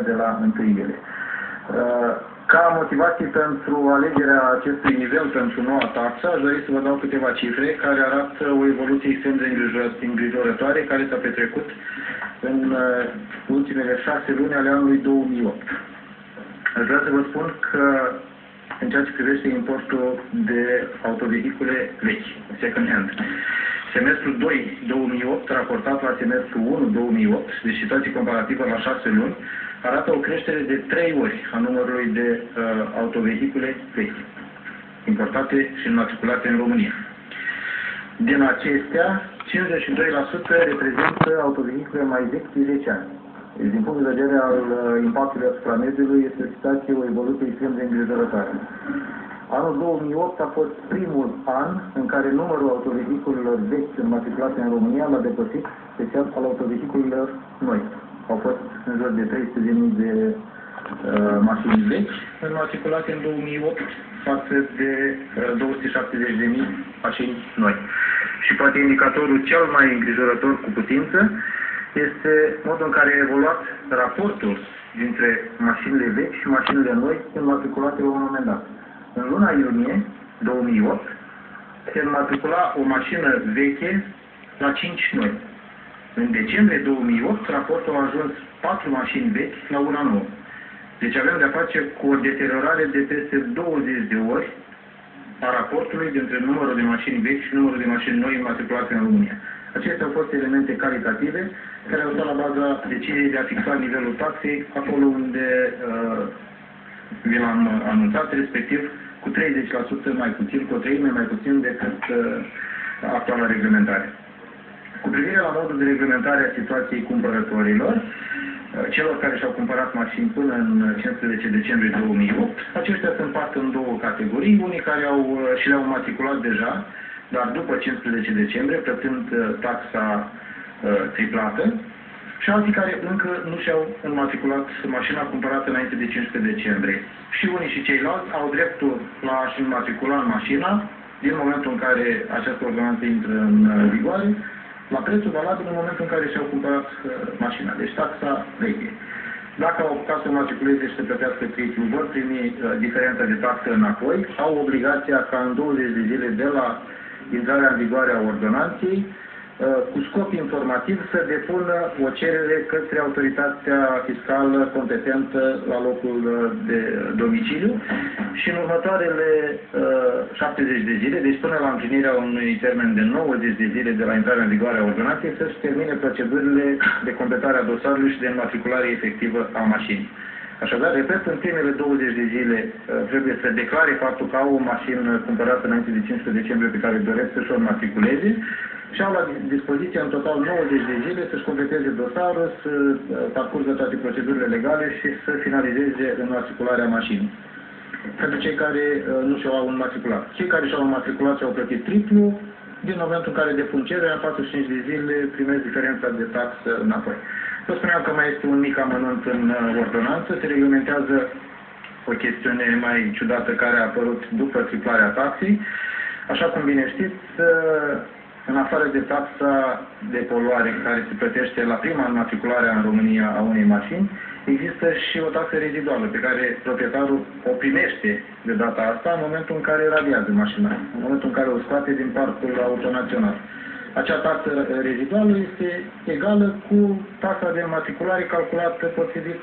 de la 1 iulie. Ca motivație pentru alegerea acestui nivel pentru noua taxă, aș dori să vă dau câteva cifre care arată o evoluție extrem de îngrijorătoare care s-a petrecut în ultimele 6 luni ale anului 2008. Aș vrea să vă spun că în ceea ce privește importul de autovehicule vechi, second hand, semestrul 2 2008 raportat la semestrul 1 2008, deci situație comparativă la 6 luni, arată o creștere de 3 ori a numărului de autovehicule vechi, importate și înmatriculate în România. Din acestea, 52% reprezintă autovehicule mai vechi de 10 ani. Deci, din punct de vedere al impactului asupra mediului, este o situație, o evoluție extrem de îngrijorătoare. Anul 2008 a fost primul an în care numărul autovehiculelor vechi înmatriculate în România l-a depășit pe cel al autovehiculelor noi. Au fost în jur de 300.000 de mașini vechi înmatriculate în 2008 față de 270.000 mașini noi. Și poate indicatorul cel mai îngrijorător cu putință este modul în care a evoluat raportul dintre mașinile vechi și mașinile noi înmatriculate la un moment dat. În luna iunie 2008 se înmatricula o mașină veche la 5 noi. În decembrie 2008 raportul a ajuns 4 mașini vechi la una nouă. Deci avem de-a face cu o deteriorare de peste 20 de ori a raportului dintre numărul de mașini vechi și numărul de mașini noi înmatriculate în România. Acestea au fost elemente calitative care au stat la baza deciziei de a fixa nivelul taxei acolo unde vi l-am anunțat, respectiv cu 30% mai puțin, cu o treime mai puțin decât actuala reglementare. Cu privire la modul de reglementare a situației cumpărătorilor, celor care și-au cumpărat mașini până în 15 decembrie 2008, aceștia se împart în două categorii, unii care le-au matriculat deja, dar după 15 decembrie, plătând taxa triplată, și alții care încă nu și-au înmatriculat mașina cumpărată înainte de 15 decembrie. Și unii și ceilalți au dreptul la a-și înmatricula în mașina, din momentul în care această ordonanță intră în vigoare, la prețul valabil în momentul în care și-au cumpărat mașina. Deci taxa veche. Dacă au apucat să matriculeze și să plătească creditul, vor primi diferența de taxă înapoi, au obligația ca în 20 de zile de la intrarea în vigoare a ordonanței, cu scop informativ să depună o cerere către autoritatea fiscală competentă la locul de domiciliu și în următoarele 70 de zile, deci până la împlinirea unui termen de 90 de zile de la intrarea în vigoare a ordonanței, să-și termine procedurile de completare a dosarului și de înmatriculare efectivă a mașinii. Așadar, repet, în primele 20 de zile trebuie să declare faptul că au o mașină cumpărată înainte de 15 decembrie pe care doresc să-și o înmatriculeze și au la dispoziție în total 90 de zile să-și completeze dosarul, să parcurgă toate procedurile legale și să finalizeze înmatricularea mașinii. Pentru cei care nu și-au înmatriculat. Cei care și-au înmatriculat și-au plătit triplu, din momentul în care depun cererea, în 45 de zile primesc diferența de taxă înapoi. Vă spuneam că mai este un mic amănunt în ordonanță, se reglementează o chestiune mai ciudată care a apărut după triplarea taxei. Așa cum bine știți, în afară de taxa de poluare care se plătește la prima înmatriculare în România a unei mașini, există și o taxă reziduală pe care proprietarul o primește de data asta în momentul în care radiază mașina, în momentul în care o scoate din parcul autonațional. Acea taxă reziduală este egală cu taxa de înmatriculare calculată potrivit